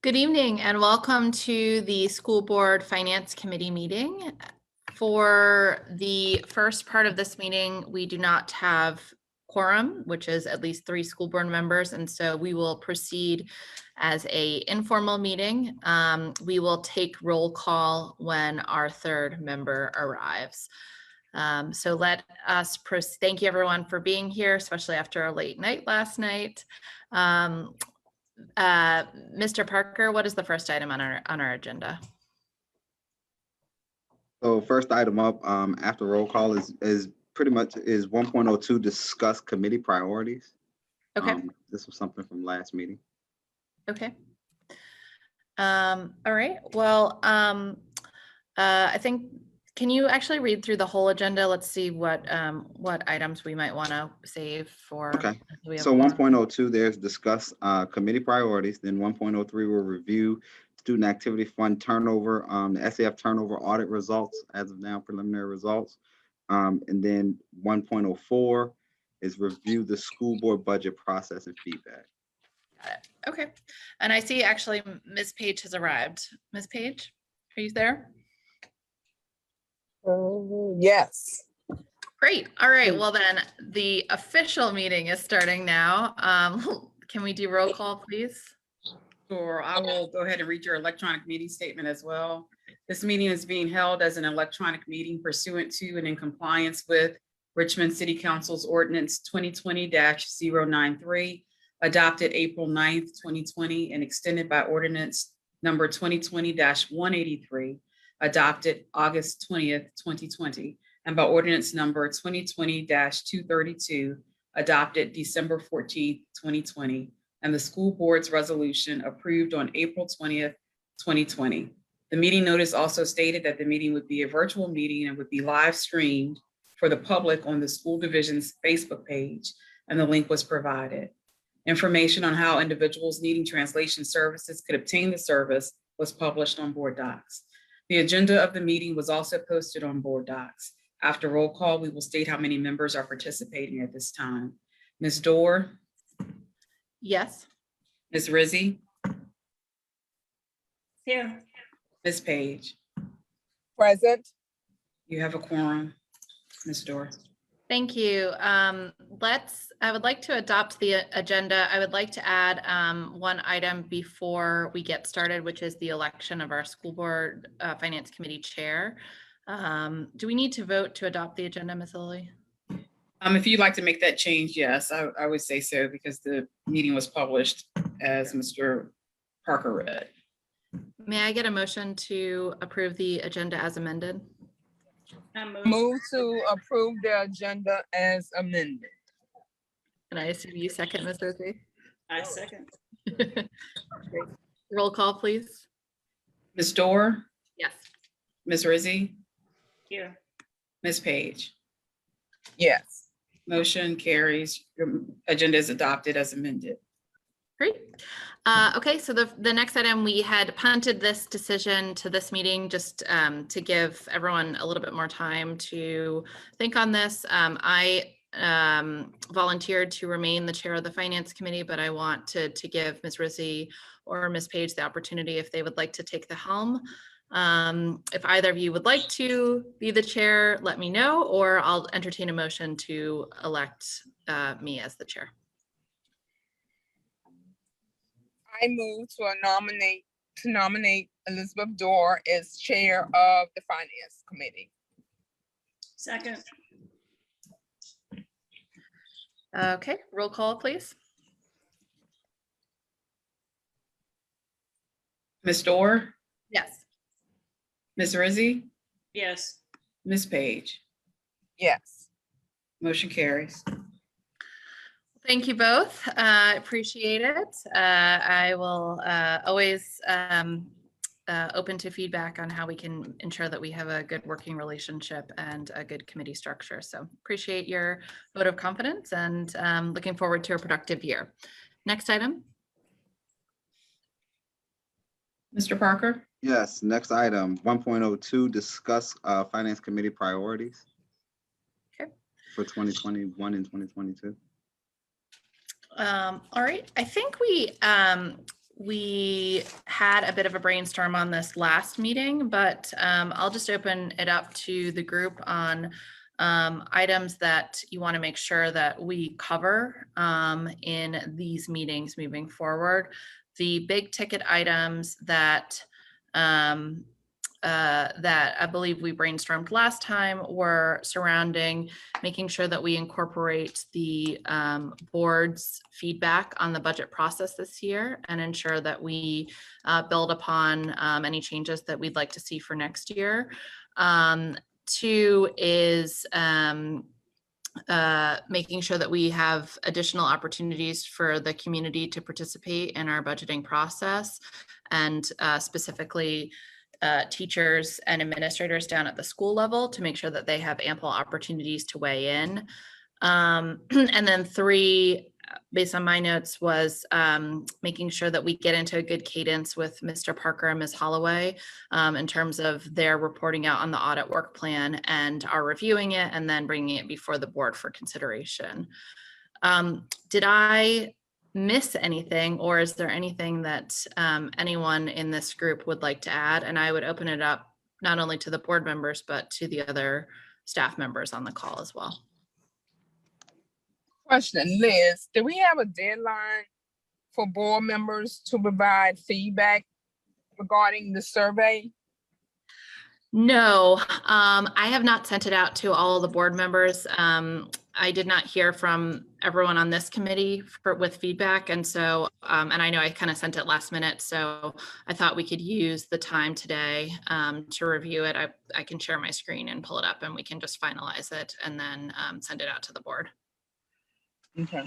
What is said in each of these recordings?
Good evening and welcome to the School Board Finance Committee meeting. For the first part of this meeting, we do not have quorum, which is at least 3 school board members, and so we will proceed as an informal meeting. We will take roll call when our 3rd member arrives. So let us proceed. Thank you everyone for being here, especially after a late night last night. Mr. Parker, what is the first item on our agenda? So first item up after roll call is pretty much 1.02, discuss committee priorities. Okay. This was something from last meeting. Okay. All right. Well, I think, can you actually read through the whole agenda? Let's see what items we might want to save for. Okay. So 1.02, there's discuss committee priorities. Then 1.03 will review student activity fund turnover, the SAF turnover audit results as of now, preliminary results. And then 1.04 is review the school board budget process and feedback. Got it. Okay. And I see actually Ms. Page has arrived. Ms. Page, are you there? Yes. Great. All right. Well, then the official meeting is starting now. Can we do roll call, please? Sure. I will go ahead and read your electronic meeting statement as well. This meeting is being held as an electronic meeting pursuant to and in compliance with Richmond City Council's Ordinance 2020-093, adopted April 9th, 2020, and extended by Ordinance number 2020-183, adopted August 20th, 2020, and by Ordinance number 2020-232, adopted December 14th, 2020, and the school board's resolution approved on April 20th, 2020. The meeting notice also stated that the meeting would be a virtual meeting and would be live streamed for the public on the school division's Facebook page, and the link was provided. Information on how individuals needing translation services could obtain the service was published on Board Docs. The agenda of the meeting was also posted on Board Docs. After roll call, we will state how many members are participating at this time. Ms. Dorr? Yes. Ms. Rizzi? Here. Ms. Page? Present. You have a quorum, Ms. Dorr. Thank you. I would like to adopt the agenda. I would like to add one item before we get started, which is the election of our school board finance committee chair. Do we need to vote to adopt the agenda, Ms. Lilly? If you'd like to make that change, yes, I would say so, because the meeting was published as Mr. Parker read. May I get a motion to approve the agenda as amended? Move to approve the agenda as amended. And I assume you second, Ms. Rosie? I second. Roll call, please. Ms. Dorr? Yes. Ms. Rizzi? Here. Ms. Page? Yes. Motion carries. Your agenda is adopted as amended. Great. Okay, so the next item, we had punted this decision to this meeting just to give everyone a little bit more time to think on this. I volunteered to remain the chair of the finance committee, but I want to give Ms. Rizzi or Ms. Page the opportunity if they would like to take the helm. If either of you would like to be the chair, let me know, or I'll entertain a motion to elect me as the chair. I move to nominate Elizabeth Dorr as chair of the finance committee. Second. Okay, roll call, please. Ms. Dorr? Yes. Ms. Rizzi? Yes. Ms. Page? Yes. Motion carries. Thank you both. Appreciate it. I will always open to feedback on how we can ensure that we have a good working relationship and a good committee structure. So appreciate your vote of confidence and looking forward to a productive year. Next item. Mr. Parker? Yes, next item, 1.02, discuss finance committee priorities. Okay. For 2021 and 2022. All right, I think we had a bit of a brainstorm on this last meeting, but I'll just open it up to the group on items that you want to make sure that we cover in these meetings moving forward. The big ticket items that that I believe we brainstormed last time were surrounding making sure that we incorporate the board's feedback on the budget process this year and ensure that we build upon any changes that we'd like to see for next year. Two is making sure that we have additional opportunities for the community to participate in our budgeting process, and specifically teachers and administrators down at the school level to make sure that they have ample opportunities to weigh in. And then three, based on my notes, was making sure that we get into a good cadence with Mr. Parker and Ms. Holloway in terms of their reporting out on the audit work plan and our reviewing it and then bringing it before the board for consideration. Did I miss anything, or is there anything that anyone in this group would like to add? And I would open it up not only to the board members, but to the other staff members on the call as well. Question, Liz, do we have a deadline for board members to provide feedback regarding the survey? No, I have not sent it out to all of the board members. I did not hear from everyone on this committee with feedback. And so, and I know I kind of sent it last minute, so I thought we could use the time today to review it. I can share my screen and pull it up and we can just finalize it and then send it out to the board. Okay.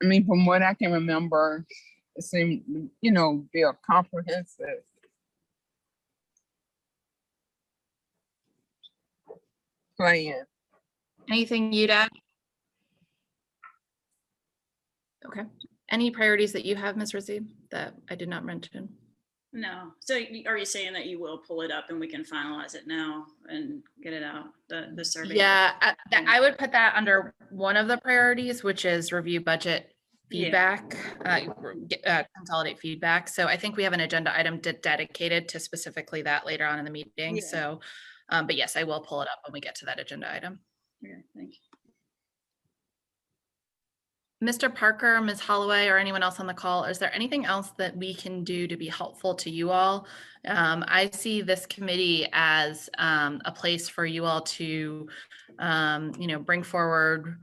I mean, from what I can remember, it seemed, you know, be a comprehensive plan. Anything you'd add? Okay. Any priorities that you have, Ms. Rizzi, that I did not mention? No. So are you saying that you will pull it up and we can finalize it now and get it out, the survey? Yeah, I would put that under one of the priorities, which is review budget feedback, consolidate feedback. So I think we have an agenda item dedicated to specifically that later on in the meeting. Yeah. So, but yes, I will pull it up when we get to that agenda item. Okay, thank you. Mr. Parker, Ms. Holloway, or anyone else on the call, is there anything else that we can do to be helpful to you all? I see this committee as a place for you all to, you know, bring forward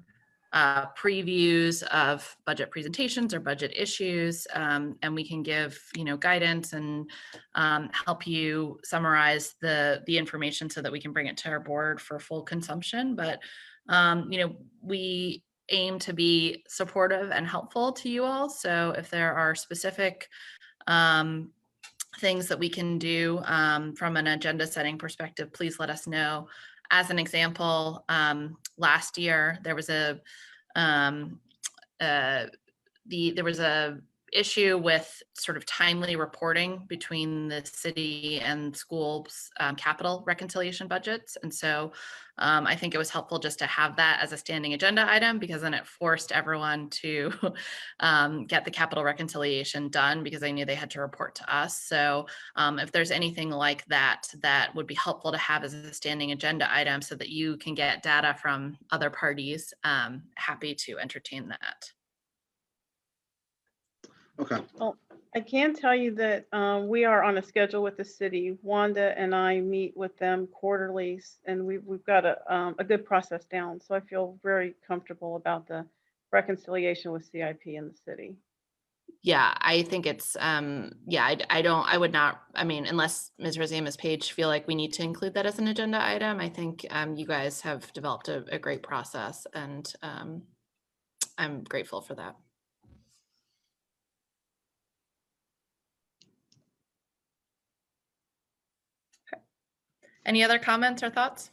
previews of budget presentations or budget issues, and we can give, you know, guidance and help you summarize the information so that we can bring it to our board for full consumption. But, you know, we aim to be supportive and helpful to you all. So if there are specific things that we can do from an agenda setting perspective, please let us know. As an example, last year there was a issue with sort of timely reporting between the city and schools' capital reconciliation budgets. And so I think it was helpful just to have that as a standing agenda item, because then it forced everyone to get the capital reconciliation done because they knew they had to report to us. So if there's anything like that, that would be helpful to have as a standing agenda item so that you can get data from other parties, happy to entertain that. Okay. Well, I can tell you that we are on a schedule with the city. Wanda and I meet with them quarterly, and we've got a good process down. So I feel very comfortable about the reconciliation with CIP in the city. Yeah, I think it's, yeah, I would not, I mean, unless Ms. Rizzi and Ms. Page feel like we need to include that as an agenda item, I think you guys have developed a great process, and I'm grateful for that. Okay. Any other comments or thoughts?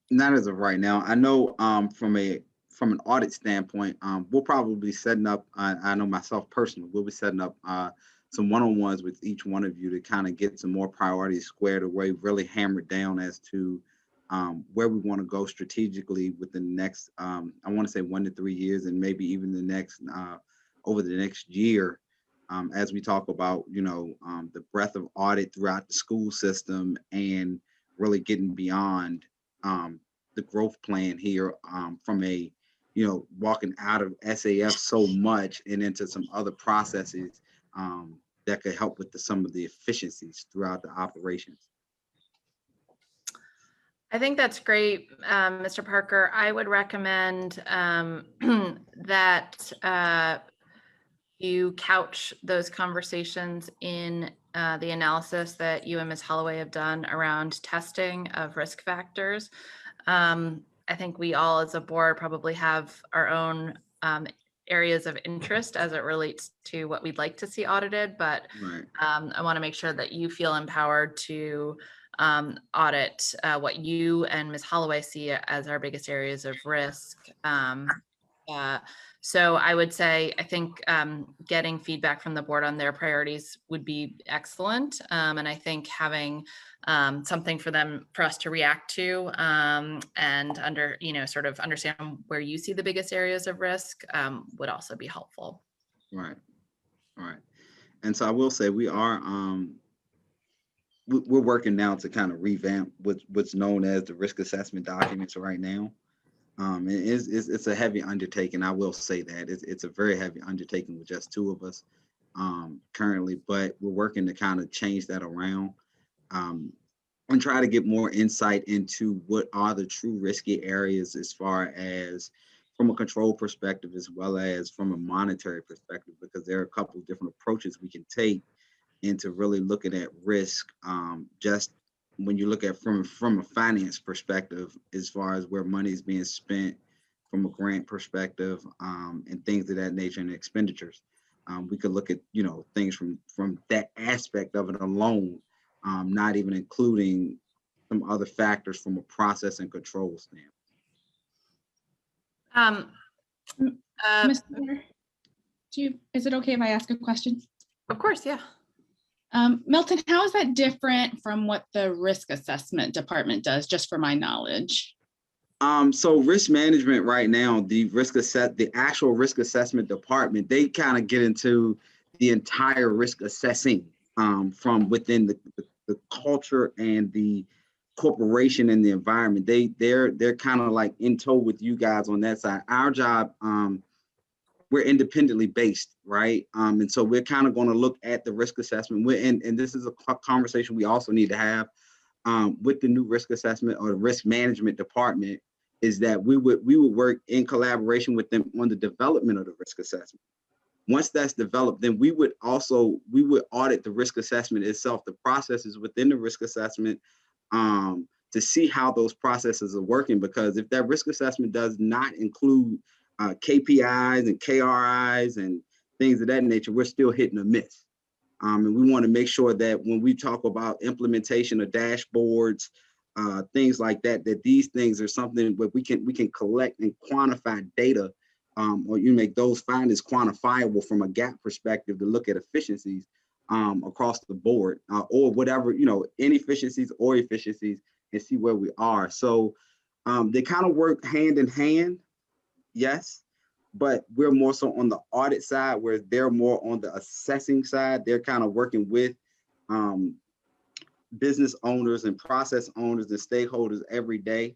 Not as of right now. I know from an audit standpoint, we'll probably be setting up, I know myself personally, we'll be setting up some one-on-ones with each one of you to kind of get some more priorities squared away, really hammered down as to where we want to go strategically within the next, I want to say 1 to 3 years, and maybe even the next, over the next year, as we talk about, the breadth of audit throughout the school system and really getting beyond the growth plan here from a, walking out of SAF so much and into some other processes that could help with some of the efficiencies throughout the operations. I think that's great, Mr. Parker. I would recommend that you couch those conversations in the analysis that you and Ms. Holloway have done around testing of risk factors. I think we all as a board probably have our own areas of interest as it relates to what we'd like to see audited, but Right. I want to make sure that you feel empowered to audit what you and Ms. Holloway see as our biggest areas of risk. So I would say, I think getting feedback from the board on their priorities would be excellent. And I think having something for us to react to and sort of understand where you see the biggest areas of risk would also be helpful. Right. Right. And so I will say we are, we're working now to kind of revamp what's known as the risk assessment documents right now. It's a heavy undertaking. I will say that it's a very heavy undertaking with just 2 of us currently, but we're working to kind of change that around and try to get more insight into what are the true risky areas as far as from a control perspective, as well as from a monetary perspective, because there are a couple of different approaches we can take into really looking at risk, just when you look at from a finance perspective, as far as where money is being spent from a grant perspective, and things of that nature, and expenditures. We could look at, things from that aspect of it alone, not even including some other factors from a process and control standpoint. Ms. Porter, is it okay if I ask a question? Of course, yeah. Milton, how is that different from what the risk assessment department does, just for my knowledge? So risk management right now, the actual risk assessment department, they kind of get into the entire risk assessing from within the culture and the corporation and the environment. They're kind of like in tow with you guys on that side. Our job, we're independently based, right? And so we're kind of going to look at the risk assessment. And this is a conversation we also need to have with the new risk assessment or the risk management department, is that we would work in collaboration with them on the development of the risk assessment. Once that's developed, then we would audit the risk assessment itself, the processes within the risk assessment, to see how those processes are working. Because if that risk assessment does not include KPIs and KRIs and things of that nature, we're still hitting a miss. And we want to make sure that when we talk about implementation of dashboards, things like that, that these things are something where we can collect and quantify data, or you make those findings quantifiable from a gap perspective to look at efficiencies across the board, or whatever, inefficiencies or efficiencies, and see where we are. So they kind of work hand in hand. Yes, but we're more so on the audit side, where they're more on the assessing side. They're kind of working with business owners and process owners and stakeholders every day.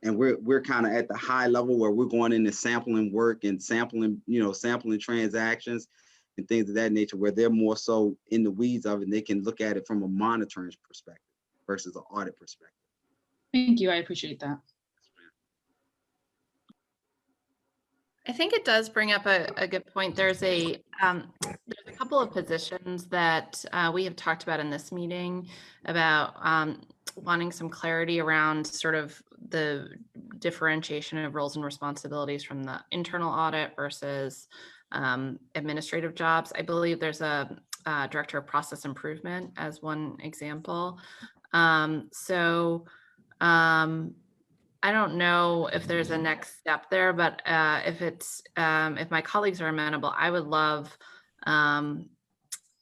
And we're kind of at the high level where we're going into sampling work and sampling transactions and things of that nature, where they're more so in the weeds of it, and they can look at it from a monitoring perspective versus an audit perspective. Thank you, I appreciate that. I think it does bring up a good point. There's a couple of positions that we have talked about in this meeting about wanting some clarity around sort of the differentiation of roles and responsibilities from the internal audit versus administrative jobs. I believe there's a director of process improvement as one example. I don't know if there's a next step there, but if my colleagues are amenable, I would love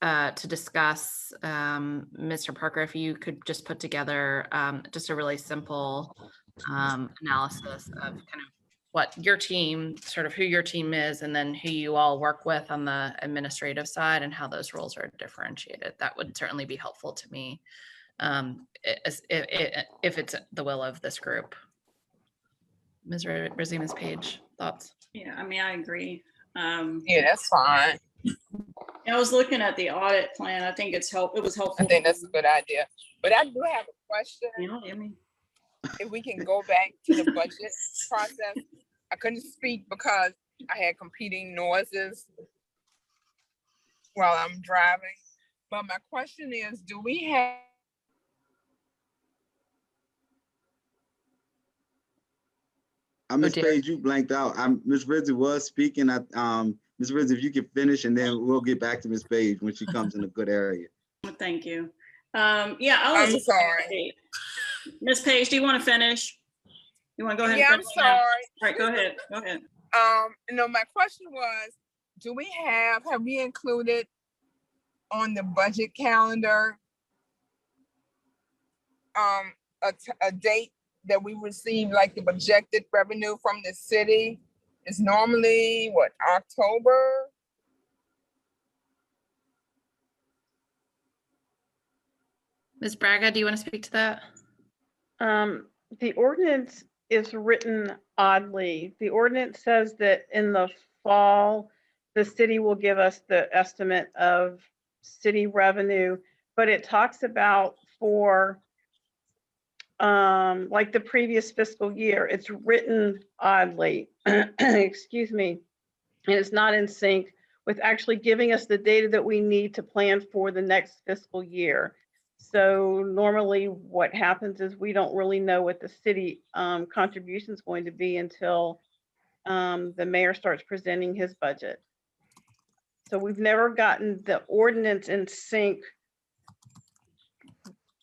to discuss, Mr. Parker, if you could just put together just a really simple analysis of kind of what your team, sort of who your team is, and then who you all work with on the administrative side and how those roles are differentiated. That would certainly be helpful to me, if it's the will of this group. Ms. Rizzi, Ms. Page, thoughts? Yeah, I mean, I agree. Yeah, that's fine. I was looking at the audit plan. I think it was I helpful. think that's a good idea. But I do have a question. You know, I mean, If we can go back to the budget process, I couldn't speak because I had competing noises while I'm driving. But my question is, do we have Ms. dear. Page, you blanked out. Ms. Rizzi was speaking. Ms. Rizzi, if you can finish, and then we'll get back to Ms. Page when she comes in a good area. thank you. Yeah, I was. I'm sorry. Ms. Page, do you want to finish? You want to go ahead? Yeah, and I'm finish now? sorry. All right, go ahead. Go ahead. No, my question was, have we included on the budget calendar a date that we receive, like the projected revenue from the city? It's normally what, October? Ms. Braga, do you want to speak to that? The ordinance is written oddly. The ordinance says that in the fall, the city will give us the estimate of city revenue, but it talks about for like the previous fiscal year. It's written oddly, excuse me, and it's not in sync with actually giving us the data that we need to plan for the next fiscal year. So normally what happens is we don't really know what the city contribution is going to be until the mayor starts presenting his budget. So we've never gotten the ordinance in sync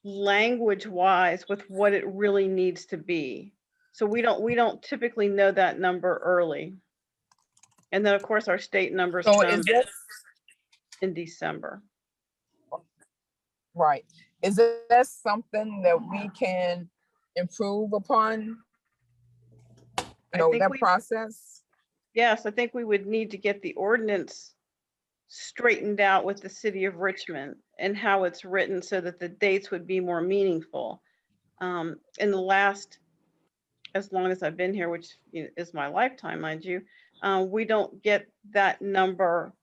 language wise with what it really needs to be. So we don't typically know that number early. And then of course our state numbers So come is this in December. right? Is that something that we can improve upon? I think That we- process? Yes, I think we would need to get the ordinance straightened out with the city of Richmond and how it's written so that the dates would be more meaningful. In the last, as long as I've been here, which is my lifetime, mind you, we don't get that number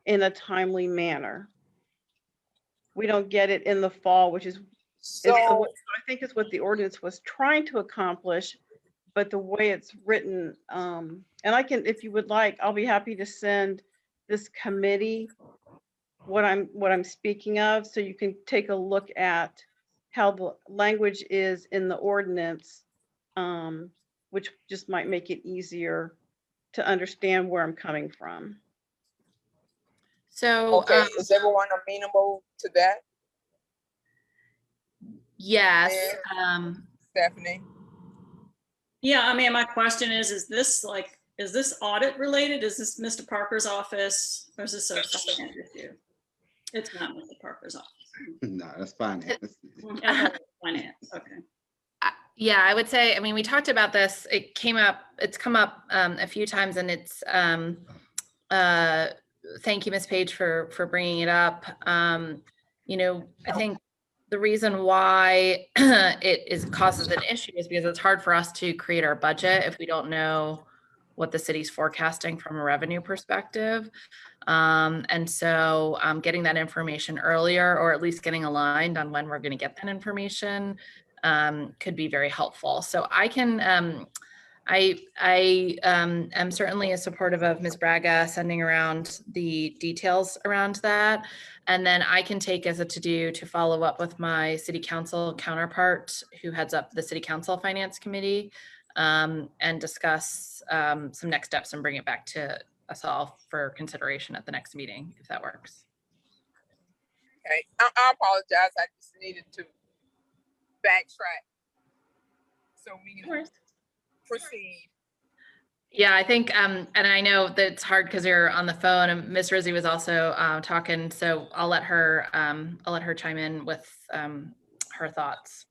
in a timely manner. We don't get it in the fall, which is So, I think is what the ordinance was trying to accomplish, but the way it's written, and I can, if you would like, I'll be happy to send this committee what I'm speaking of, so you can take a look at how the language is in the ordinance, which just might make it easier to understand where I'm coming from. So, okay, is everyone amenable to that, yes, Stephanie? Yeah, I mean, my question is this audit related? Is this Mr. Parker's office or is this a finance issue? It's not Mr. Parker's office. No, that's fine. Okay, finance, okay. yeah, I would say, I mean, we talked about this, it's come up a few times, and it's, thank you, Ms. Page, for bringing it up. I think the reason why it causes an issue is because it's hard for us to create our budget if we don't know what the city's forecasting from a revenue perspective. And so getting that information earlier, or at least getting aligned on when we're going to get that information, could be very helpful. So I can, I am certainly supportive of Ms. Braga sending around the details around that. And then I can take as a to-do to follow up with my city council counterpart who heads up the city council finance committee, and discuss some next steps and bring it back to us all for consideration at the next meeting, if that works. Okay, I apologize. I just needed to backtrack so we can proceed. Yeah, I think, and I know that it's hard because you're on the phone, and Miss Rizzi was also talking, so I'll let her chime in with her thoughts.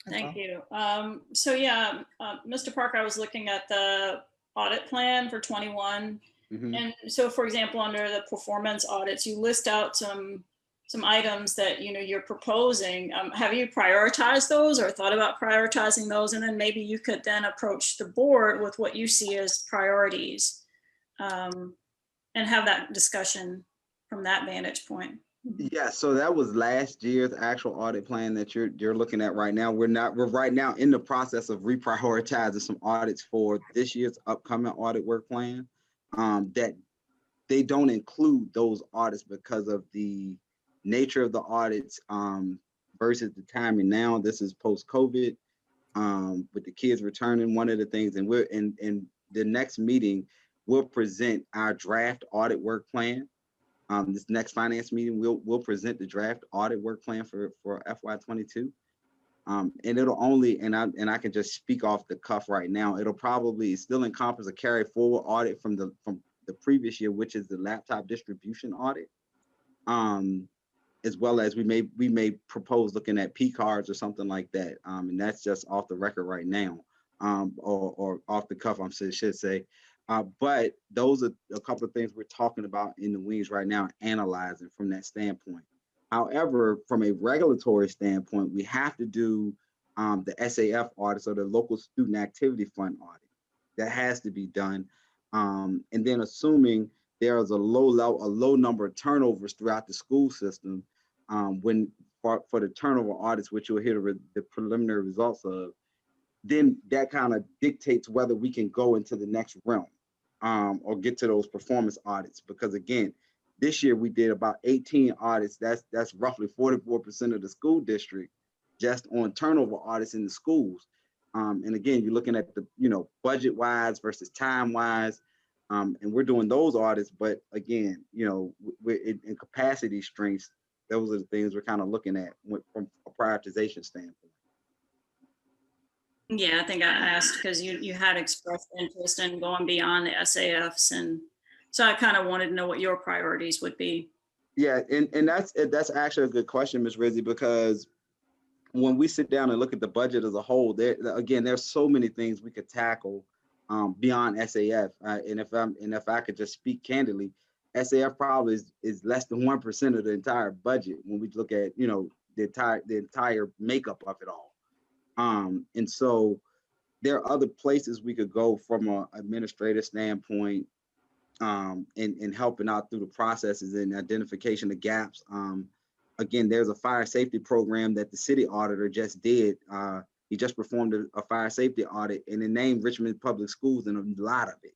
That's Thank all. you. So yeah, Mr. Parker, I was looking at the audit plan for 21. Mhm. And so, for example, under the performance audits, you list out some items that, you know, you're proposing. Have you prioritized those or thought about prioritizing those? And then maybe you could then approach the board with what you see as priorities, and have that discussion from that vantage point. Yeah, so that was last year's actual audit plan that you're looking at right now. We're right now in the process of reprioritizing some audits for this year's upcoming audit work plan. That they don't include those audits because of the nature of the audits versus the timing now. This is post-COVID with the kids returning. One of the things, and we're in the next meeting, we'll present our draft audit work plan. This next finance meeting, we'll present the draft audit work plan for FY22. And it'll only, and I can just speak off the cuff right now, it'll probably still encompass a carry forward audit from the previous year, which is the laptop distribution audit. As well as we may propose looking at P cards or something like that. And that's just off the record right now, or off the cuff, I should say. But those are a couple of things we're talking about in the wings right now, analyzing from that standpoint. However, from a regulatory standpoint, we have to do the SAF audit, so the local student activity fund audit. That has to be done. And then assuming there is a low number of turnovers throughout the school system, when for the turnover audits, which you'll hear the preliminary results of, then that kind of dictates whether we can go into the next realm or get to those performance audits. Because again, this year we did about 18 audits. That's roughly 44% of the school district just on turnover audits in the schools. And again, you're looking at the, budget wise versus time wise. And we're doing those audits, but again, we're in capacity strengths. Those are the things we're kind of looking at from a prioritization standpoint. Yeah, I think I asked because you had expressed interest in going beyond the SAFs, and so I kind of wanted to know what your priorities would be. Yeah, and that's actually a good question, Ms. Rizzi, because when we sit down and look at the budget as a whole, there's so many things we could tackle beyond SAF. And if I could just speak candidly, SAF probably is less than 1% of the entire budget when we look at the entire makeup of it all. And so there are other places we could go from an administrative standpoint in helping out through the processes and identification of gaps. Again, there's a fire safety program that the city auditor just did. He just performed a fire safety audit and it named Richmond Public Schools in a lot of it.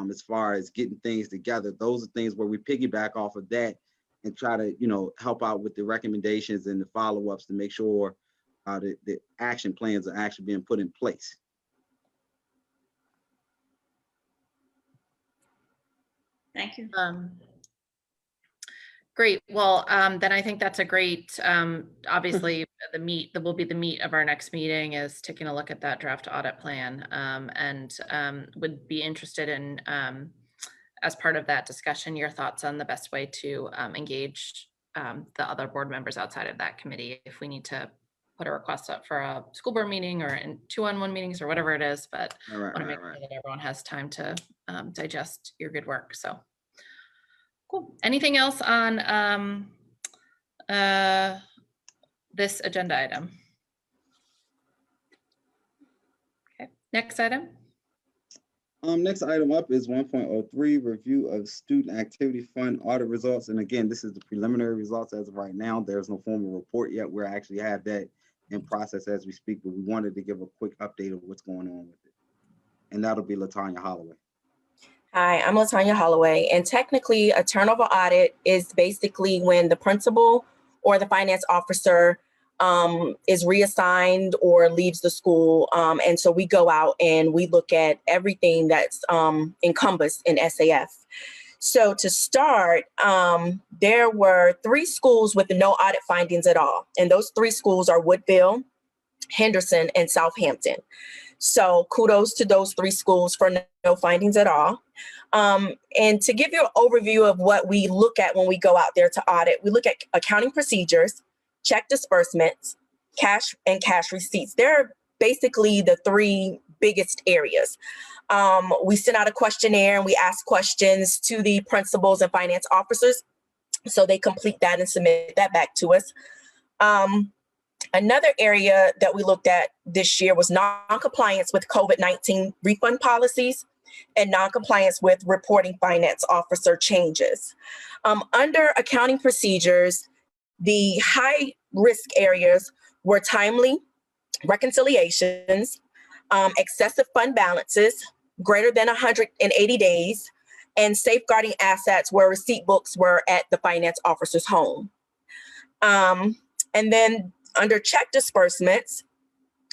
As far as getting things together, those are things where we piggyback off of that and try to, help out with the recommendations and the follow-ups to make sure the action plans are actually being put in place. Thank you. Great. Well, then I think that's a great, obviously that will be the meat of our next meeting is taking a look at that draft audit plan, and would be interested in, as part of that discussion, your thoughts on the best way to engage the other board members outside of that committee, if we need to put a request up for a school board meeting or in 2-on-1 meetings or whatever it is, but I want to make sure that everyone has time to digest your good work. So cool. Anything else on this agenda item? Okay, next item. Next item up is 1.03, review of student activity fund audit results. And again, this is the preliminary results as of right now. There's no formal report yet. We actually have that in process as we speak, but we wanted to give a quick update of what's going on with it. And that'll be LaTanya Holloway. Hi, I'm LaTanya Holloway, and technically a turnover audit is basically when the principal or the finance officer is reassigned or leaves the school. And so we go out and we look at everything that's encompassed in SAF. So to start, there were 3 schools with no audit findings at all. And those 3 schools are Woodville, Henderson, and Southampton. So kudos to those 3 schools for no findings at all. And to give you an overview of what we look at when we go out there to audit, we look at accounting procedures, check disbursements, cash and cash receipts. They're basically the 3 biggest areas. We send out a questionnaire and we ask questions to the principals and finance officers. So they complete that and submit that back to us. Another area that we looked at this year was non-compliance with COVID-19 refund policies and non-compliance with reporting finance officer changes. Under accounting procedures, the high risk areas were timely reconciliations, excessive fund balances, greater than 180 days, and safeguarding assets where receipt books were at the finance officer's home. And then under check disbursements,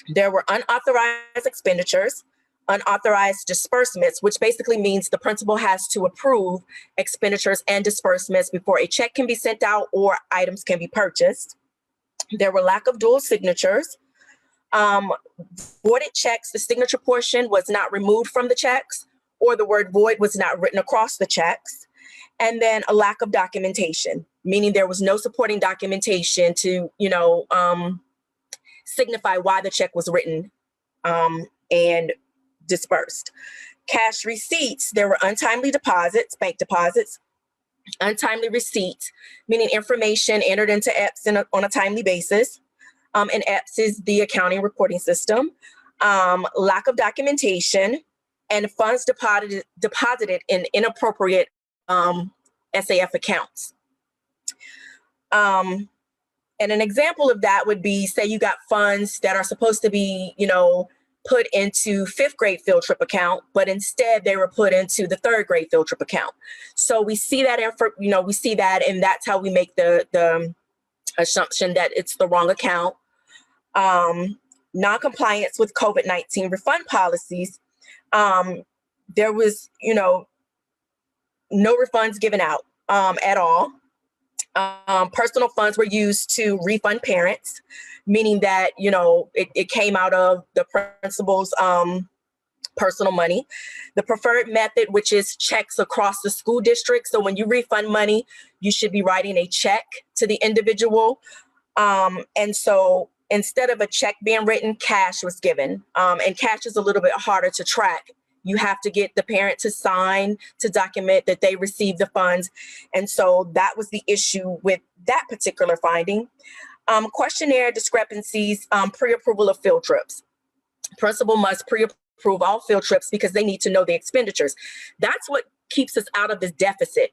there were unauthorized expenditures, unauthorized disbursements, which basically means the principal has to approve expenditures and disbursements before a check can be sent out or items can be purchased. There were lack of dual signatures. Voided checks, the signature portion was not removed from the checks, or the word void was not written across the checks. And then a lack of documentation, meaning there was no supporting documentation to, signify why the check was written and dispersed. Cash receipts, there were untimely deposits, bank deposits, untimely receipts, meaning information entered into EPS on a timely basis. And EPS is the accounting reporting system. Lack of documentation, and funds deposited in inappropriate SAF accounts. And an example of that would be, say you got funds that are supposed to be, put into 5th grade field trip account, but instead they were put into the 3rd grade field trip account. So we see that, we see that, and that's how we make the assumption that it's the wrong account. Non-compliance with COVID-19 refund policies. There was, no refunds given out at all. Personal funds were used to refund parents, meaning that, it came out of the principal's personal money. The preferred method, which is checks across the school district. So when you refund money, you should be writing a check to the individual. And so instead of a check being written, cash was given. And cash is a little bit harder to track. You have to get the parent to sign to document that they received the funds. And so that was the issue with that particular finding. Questionnaire discrepancies, pre-approval of field trips. Principal must pre-approve all field trips because they need to know the expenditures. That's what keeps us out of this deficit.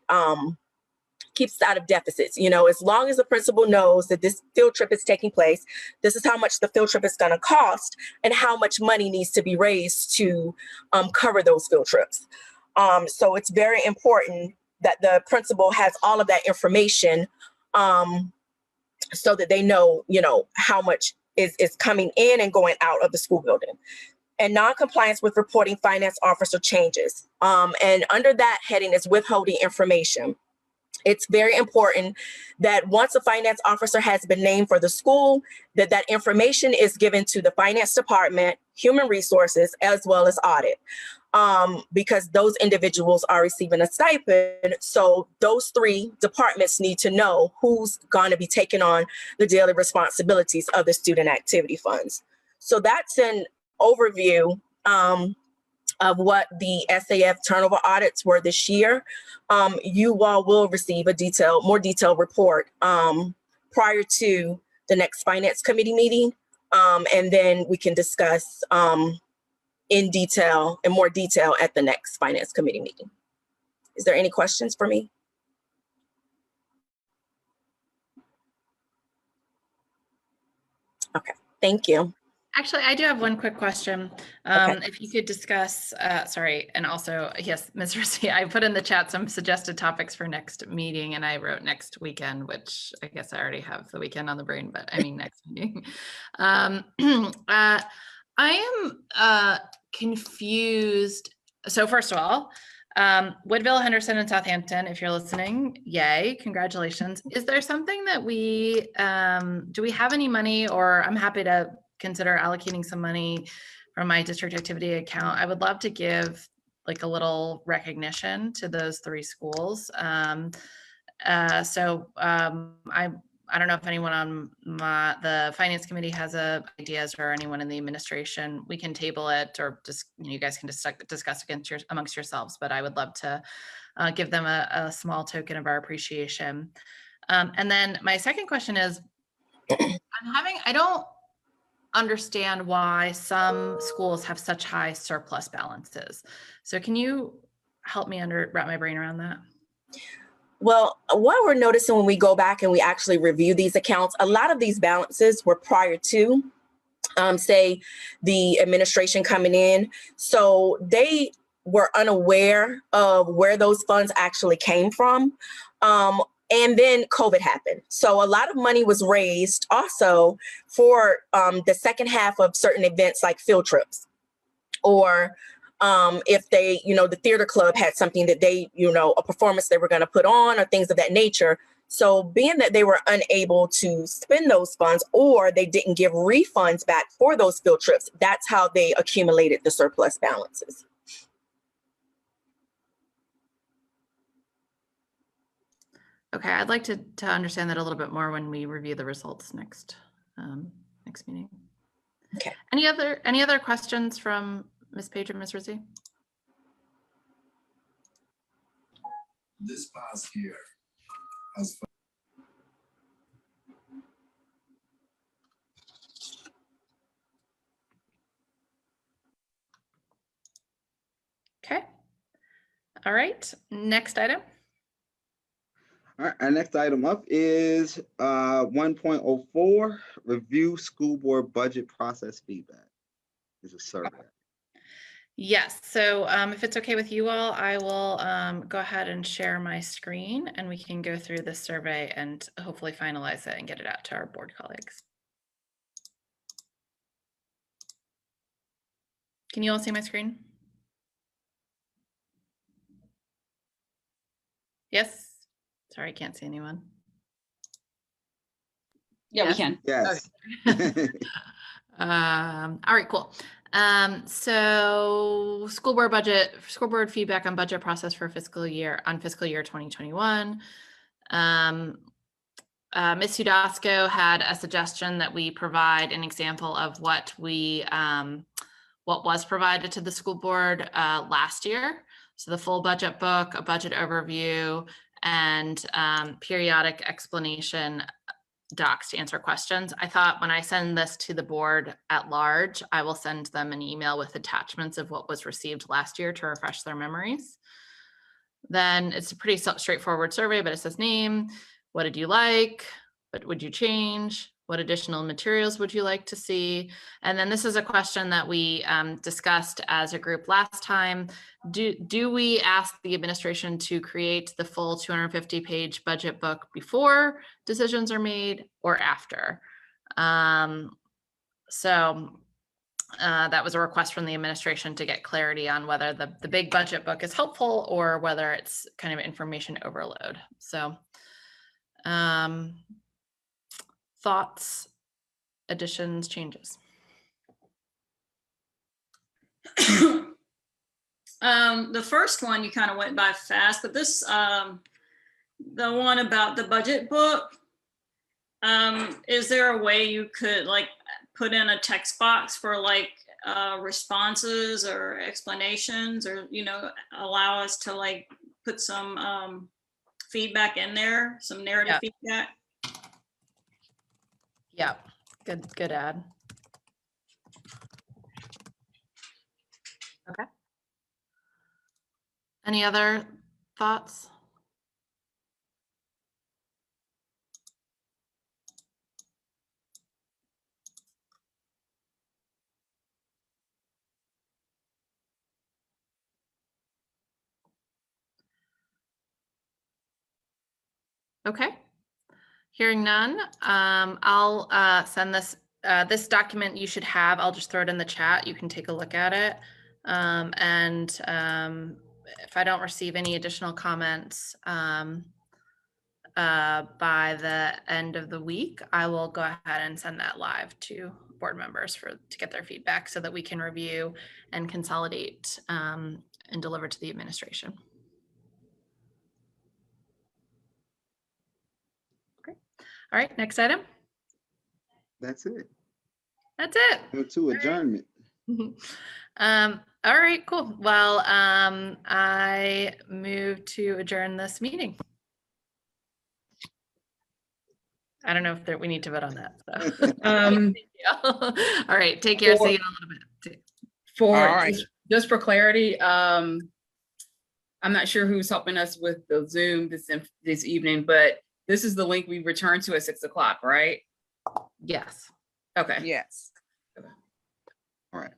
Keeps us out of deficits. As long as the principal knows that this field trip is taking place, this is how much the field trip is going to cost and how much money needs to be raised to cover those field trips. So it's very important that the principal has all of that information so that they know, how much is coming in and going out of the school building. And non-compliance with reporting finance officer changes. And under that heading is withholding information. It's very important that once a finance officer has been named for the school, that information is given to the finance department, human resources, as well as audit, because those individuals are receiving a stipend. So those 3 departments need to know who's going to be taking on the daily responsibilities of the student activity funds. So that's an overview of what the SAF turnover audits were this year. You all will receive a more detailed report prior to the next finance committee meeting. And then we can discuss in more detail at the next finance committee meeting. Is there any questions for me? Okay, thank you. Actually, I do have one quick question. Okay. If you could discuss, sorry, and also, yes, Ms. Rossi, I put in the chat some suggested topics for next meeting, and I wrote next weekend, which I guess I already have the weekend on the brain, but I mean next meeting. I am confused. So first of all, Woodville, Henderson, and Southampton, if you're listening, yay, congratulations. Is there something that do we have any money, or I'm happy to consider allocating some money from my district activity account. I would love to give like a little recognition to those 3 schools. I don't know if anyone on the finance committee has ideas, or anyone in the administration. We can table it, or just you guys can discuss amongst yourselves. But I would love to give them a small token of our appreciation. And then my second question is, I don't understand why some schools have such high surplus balances. So can you help me wrap my brain around that? Well, what we're noticing when we go back and we actually review these accounts, a lot of these balances were prior to, say, the administration coming in. So they were unaware of where those funds actually came from. And then COVID happened. So a lot of money was raised also for the second half of certain events like field trips, or if they, the theater club had something that they, a performance they were going to put on, or things of that nature. So being that they were unable to spend those funds, or they didn't give refunds back for those field trips, that's how they accumulated the surplus balances. Okay, I'd like to understand that a little bit more when we review the results next meeting. Okay. Any other questions from Ms. Page or Ms. Rizzi? This past year, as far Okay. All right. Next item. All right, our next item up is 1.04, review school board budget process feedback. It's a survey. Yes. So if it's okay with you all, I will go ahead and share my screen, and we can go through this survey and hopefully finalize it and get it out to our board colleagues. Can you all see my screen? Yes. Sorry, I can't see anyone. Yeah, we can. Yes. All right, cool. So school board feedback on budget process for fiscal year 2021. Ms. Udasco had a suggestion that we provide an example of what was provided to the school board last year. So the full budget book, a budget overview, and periodic explanation docs to answer questions. I thought when I send this to the board at large, I will send them an email with attachments of what was received last year to refresh their memories. Then it's a pretty straightforward survey, but it says name, what did you like, what would you change, what additional materials would you like to see? And then this is a question that we discussed as a group last time. Do we ask the administration to create the full 250-page budget book before decisions are made or after? So that was a request from the administration to get clarity on whether the big budget book is helpful or whether it's kind of information overload. So thoughts, additions, changes? The first one you kind of went by fast, but this, the one about the budget book, is there a way you could like put in a text box for like responses or explanations, or, allow us to like put some feedback in there, some narrative feedback? Yeah, good add. Okay. Any other thoughts? Okay. Hearing none, I'll send this document you should have. I'll just throw it in the chat. You can take a look at it. If I don't receive any additional comments by the end of the week, I will go ahead and send that live to board members to get their feedback so that we can review and consolidate and deliver to the administration. Great. All right, next item. That's it. That's it. Go to adjournment. All right, cool. Well, I move to adjourn this meeting. I don't know if we need to vote on that. So. All right, take care. See you in a little bit. For All right. just for clarity, I'm not sure who's helping us with the Zoom this evening, but this is the link we returned to at 6 o'clock, right? Yes. Okay. Yes. All right.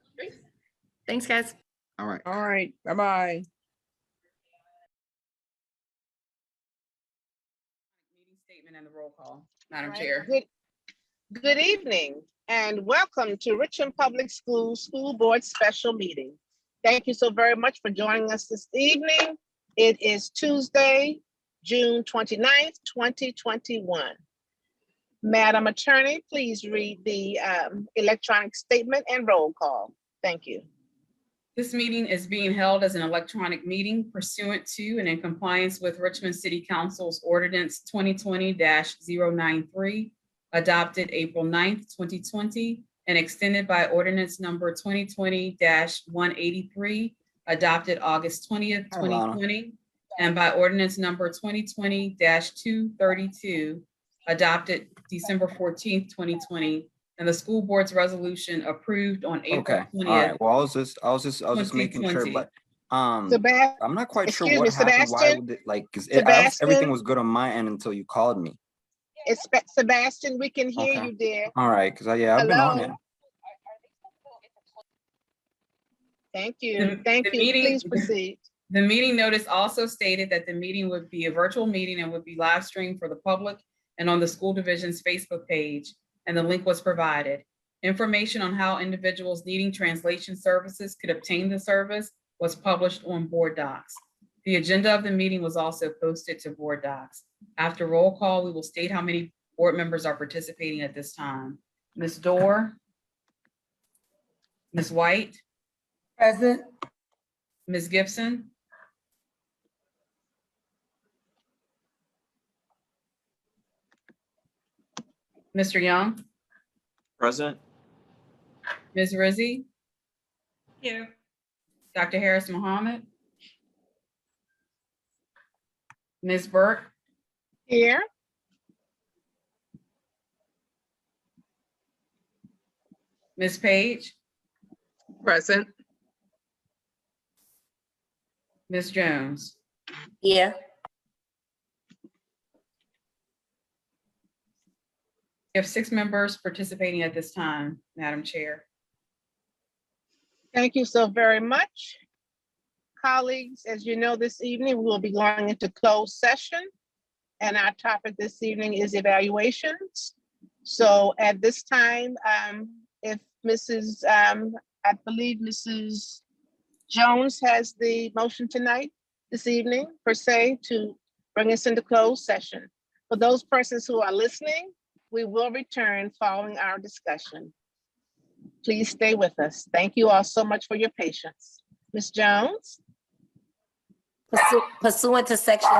Thanks, guys. All right. All right. Bye-bye. Meeting statement and the roll call, Madam Right. Chair. Good evening and welcome to Richmond Public Schools School Board Special Meeting. Thank you so very much for joining us this evening. It is Tuesday, June 29th, 2021. Madam Attorney, please read the electronic statement and roll call. Thank you. This meeting is being held as an electronic meeting pursuant to and in compliance with Richmond City Council's Ordinance 2020-093, adopted April 9th, 2020, and extended by Ordinance number 2020-183, adopted August 20th, 2020, and by Ordinance number 2020-232, adopted December 14th, 2020, and the school board's resolution approved on April Okay, 20th. all right. Well, I was just making sure, 2020. but Sebastian, I'm not quite sure excuse what me, happened. Why Sebastian? would it, like, because Sebastian? everything was good on my end until you called me. it's Sebastian, we can hear Okay. you, dear. All right, because I've been on it. Hello? Thank you. The Thank you. meeting- Please proceed. The meeting notice also stated that the meeting would be a virtual meeting and would be live streamed for the public and on the school division's Facebook page, and the link was provided. Information on how individuals needing translation services could obtain the service was published on board docs. The agenda of the meeting was also posted to board docs. After roll call, we will state how many board members are participating at this time. Ms. Dorr? Ms. White? Present. Ms. Gibson? Mr. Young? Present. Ms. Rizzi? Here. Dr. Harris Mohammed? Ms. Burke? Here, Ms. Page? Present. Ms. Jones? Yeah. We have 6 members participating at this time, Madam Chair. thank you so very much. Colleagues, as you know, this evening we will be going into closed session. And our topic this evening is evaluations. So at this time, if Mrs., I believe Mrs. Jones has the motion tonight, this evening, per se, to bring us into closed session. For those persons who are listening, we will return following our discussion. Please stay with us. Thank you all so much for your patience. Ms. Jones? Pursuant to section 2.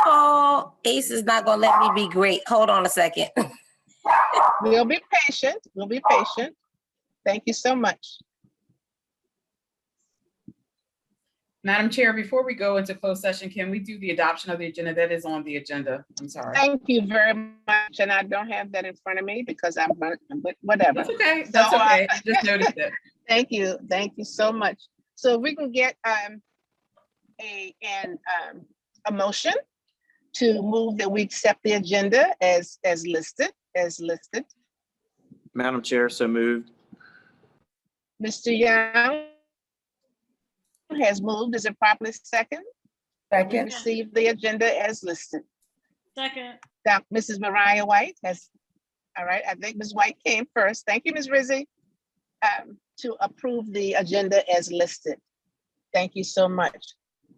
Oh, Ace is not gonna let me be great. Hold on a second. We'll be patient. We'll be patient. Thank you so much. Madam Chair, before we go into closed session, can we do the adoption of the agenda? That is on the agenda. I'm sorry. Thank you very much. And I don't have that in front of me because I'm, but whatever. That's okay. That's So, okay. I just noticed it. Thank you. Thank you so much. So we can get a motion to move that we accept the agenda as listed. Madam Chair, so moved. Mr. Young has moved. Is it properly second? We received the agenda as listed. Second. Mrs. Mariah White has, all right, I think Ms. White came first. Thank you, Ms. Rizzi, to approve the agenda as listed. Thank you so much.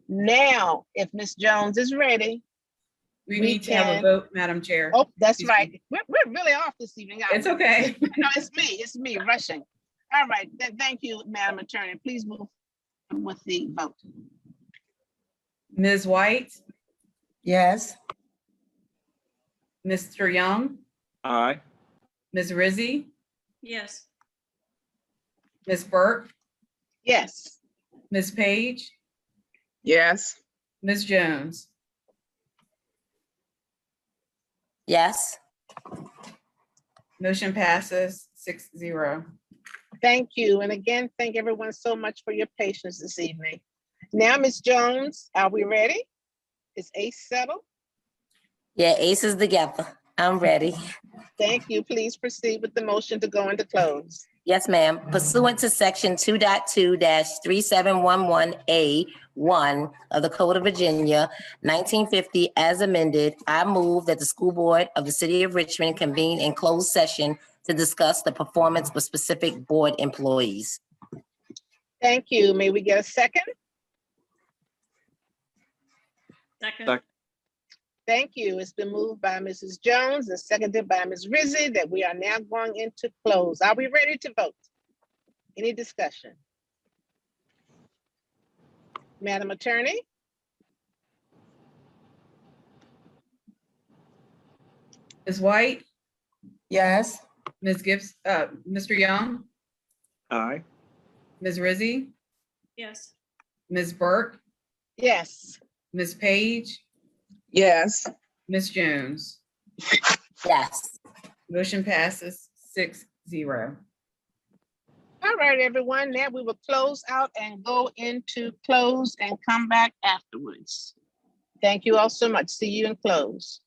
Now, if Ms. Jones is ready, We We need to have a can- vote, Madam Chair. Oh, that's Excuse right. me. We're really off this evening. It's okay. No, it's me rushing. All right, thank you, Madam Attorney. Please move with the vote. Ms. White, Yes. Mr. Young, Aye. Ms. Rizzi, Yes. Ms. Burke, Yes. Ms. Page, Yes. Ms. Jones. Yes. Motion passes 6-0. Thank you. And again, thank everyone so much for your patience this evening. Now, Ms. Jones, are we ready? Is Ace settled? Yeah, aces together. I'm ready. Thank you. Please proceed with the motion to go into close. Yes, ma'am. Pursuant to section 2.2-3711A1 of the Code of Virginia, 1950, as amended, I move that the school board of the city of Richmond convene in closed session to discuss the performance of specific board employees. Thank you. May we get a second? Second. Second. Thank you. It's been moved by Mrs. Jones and seconded by Ms. Rizzi that we are now going into close. Are we ready to vote? Any discussion? Madam Attorney? Ms. White, Yes. Ms. Gibbs, Mr. Young, Aye. Ms. Rizzi, Yes. Ms. Burke, Yes. Ms. Page, Yes. Ms. Jones. Yes. Motion passes 6-0. All right, everyone. Now we will close out and go into close and come back afterwards. Thank you all so much. See you in close.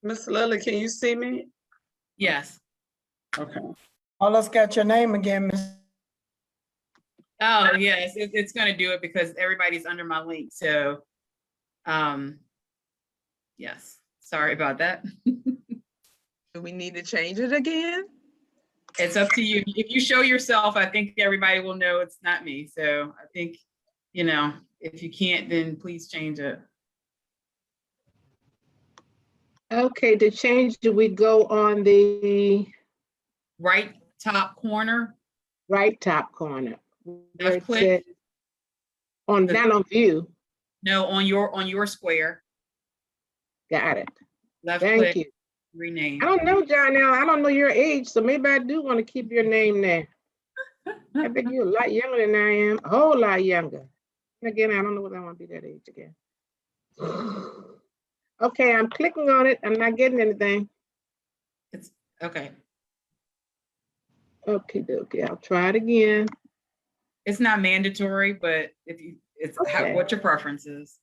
Miss Lily, can you see me? Yes. Okay. Oh, let's get your name again, Miss. Oh, yes, it's gonna do it because everybody's under my link, so, yes, sorry about that. Do we need to change it again? It's up to you. If you show yourself, I think everybody will know it's not me, so I think, if you can't, then please change it. Okay, to change, do we go on the Right top corner, right top corner? Where left it click, said- On, not on view. no, on your square, Got it. left Thank click, you. rename. I don't know, Jonelle. I don't know your age, so maybe I do want to keep your name there. I bet you're a lot younger than I am, a whole lot younger. Again, I don't know whether I want to be that age again. Okay, I'm clicking on it. I'm not getting anything. It's, okay, Okay, I'll try it again. it's not mandatory, but it's Okay. what your preference is.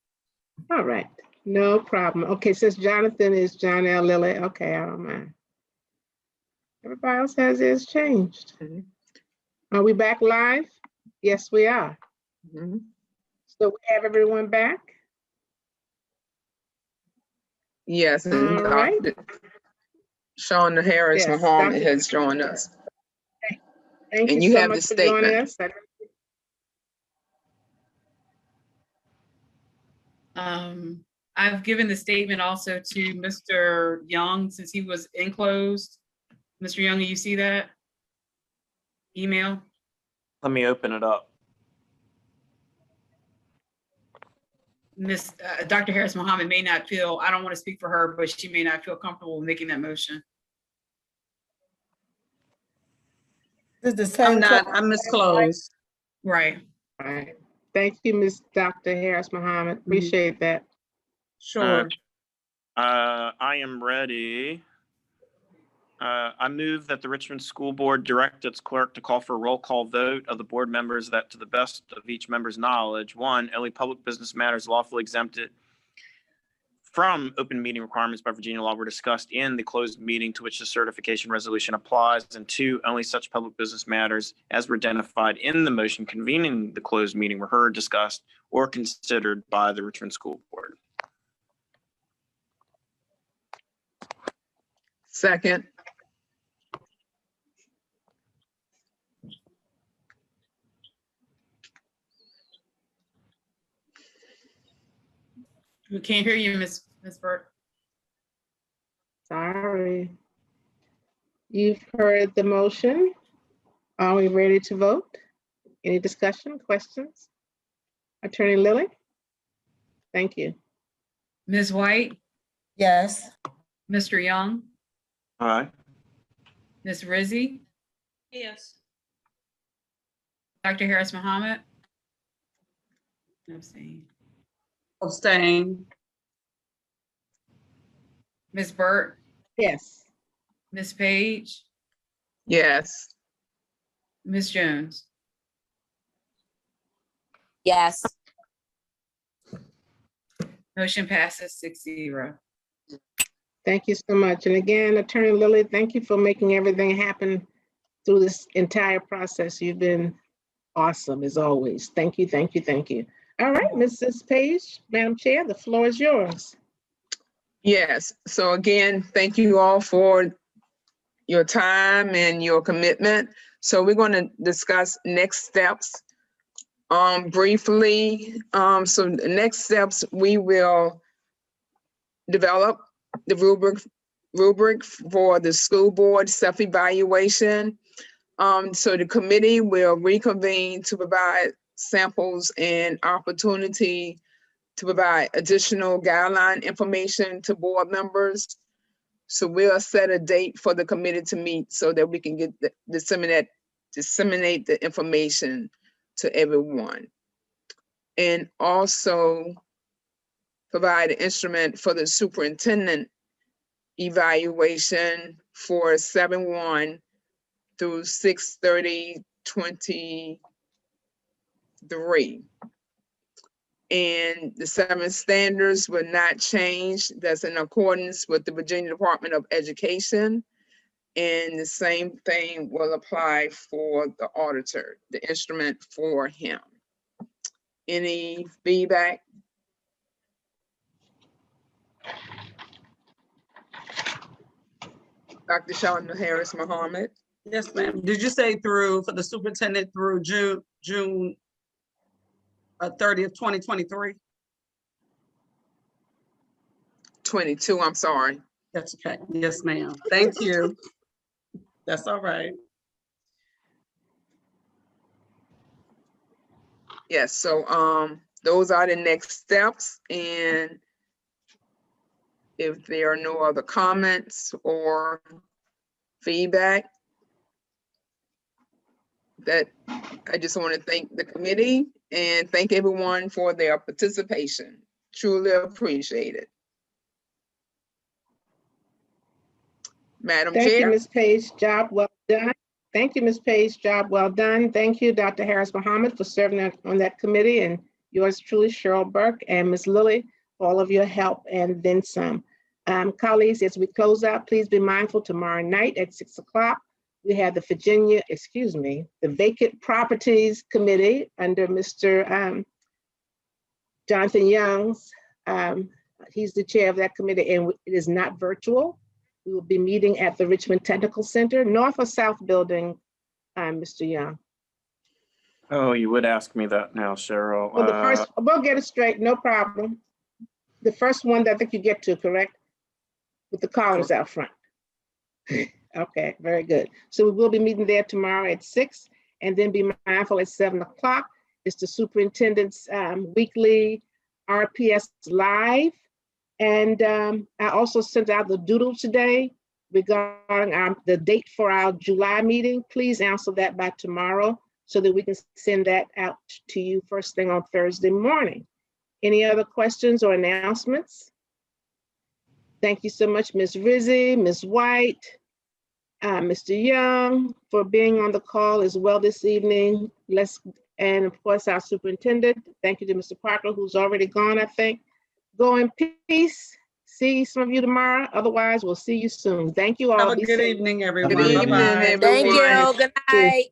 All right, no problem. Okay, since Jonathan is John L. Lilly, okay, I don't mind. Everybody else has theirs changed. Are we back live? Yes, we are. So we have everyone back? Yes, and All right. Shauna Harris Yes, Muhammad Dr. has joined us. Thank And you you so have much the for joining statement. us. I've given the statement also to Mr. Young since he was enclosed. Mr. Young, do you see that email? Let me open it up. Dr. Harris Mohammed may not feel, I don't want to speak for her, but she may not feel comfortable making that motion. I'm Miss Close. Right. All right. Thank you, Ms. Dr. Harris Muhammad. Appreciate that. Sure. I am ready. I move that the Richmond School Board direct its clerk to call for a roll call vote of the board members that, to the best of each member's knowledge, one, any public business matters lawfully exempted from open meeting requirements by Virginia law were discussed in the closed meeting to which the certification resolution applies. And 2, only such public business matters as were identified in the motion convening the closed meeting were heard, discussed, or considered by the Richmond School Board. Second. We can't hear you, Ms. Burke. Sorry. You've heard the motion. Are we ready to vote? Any discussion, questions? Attorney Lilly? Thank you. Ms. White, Yes. Mr. Young, Aye. Ms. Rizzi, Yes. Dr. Harris Muhammad. Abstain. Abstain. Ms. Burke, Yes. Ms. Page, Yes. Ms. Jones. Yes. Motion passes 6-0. Thank you so much. And again, Attorney Lilly, thank you for making everything happen through this entire process. You've been awesome as always. Thank you, thank you, thank you. All right, Mrs. Page, Madam Chair, the floor is yours. Yes, so again, thank you all for your time and your commitment. So we're going to discuss next steps briefly. So the next steps, we will develop the rubric for the school board self-evaluation. So the committee will reconvene to provide samples and opportunity to provide additional guideline information to board members. So we'll set a date for the committee to meet so that we can get disseminate the information to everyone. And also provide an instrument for the superintendent evaluation for 7/1 through 6/30/23. And the 7 standards will not change. That's in accordance with the Virginia Department of Education. And the same thing will apply for the auditor, the instrument for him. Any feedback? Dr. Shauna Harris Muhammad. Yes, ma'am. Did you say through, for the superintendent through June 30th, 2023? 22, I'm sorry. That's okay. Yes, ma'am. Thank you. That's all right. Yes, so those are the next steps. And if there are no other comments or feedback, that I just want to thank the committee and thank everyone for their participation. Truly appreciate it. Madam Thank you, Chair. Ms. Page, job well done. Thank you, Ms. Page, job well done. Thank you, Dr. Harris Muhammad, for serving on that committee, and yours truly, Cheryl Burke, and Ms. Lilly, for all of your help and then some. Colleagues, as we close out, please be mindful tomorrow night at 6 o'clock. We have the the Vacant Properties Committee under Mr. Jonathan Young's. He's the chair of that committee, and it is not virtual. We will be meeting at the Richmond Technical Center, north or south building, Mr. Young. Oh, you would ask me that now, Cheryl. Well, the first, we'll get it straight, no problem. The first one that I think you get to, correct? With the columns out front. Okay, very good. So we will be meeting there tomorrow at 6, and then be mindful at 7 o'clock. It's the superintendent's weekly RPS Live. And I also sent out the doodle today regarding the date for our July meeting. Please answer that by tomorrow so that we can send that out to you first thing on Thursday morning. Any other questions or announcements? Thank you so much, Ms. Rizzi, Ms. White, Mr. Young, for being on the call as well this evening. And of course, our superintendent. Thank you to Mr. Parker, who's already gone, I think. Go in peace see some of you tomorrow. Otherwise, we'll see you soon. Thank you all. Have a Be good safe. evening, everyone. Good evening, Bye-bye. Thank you. everyone. Good night.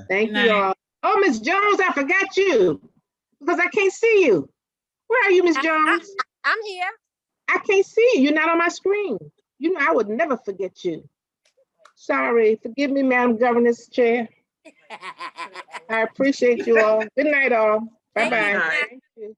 Thank Good you night. all. Oh, Miss Jones, I forgot you because I can't see you. Where are you, Miss Jones? I'm here. I can't see you. You're not on my screen. You know, I would never forget you. Sorry. Forgive me, Madam Governance Chair. I appreciate you all. Good night, all. Thank Bye-bye. you. Thank you.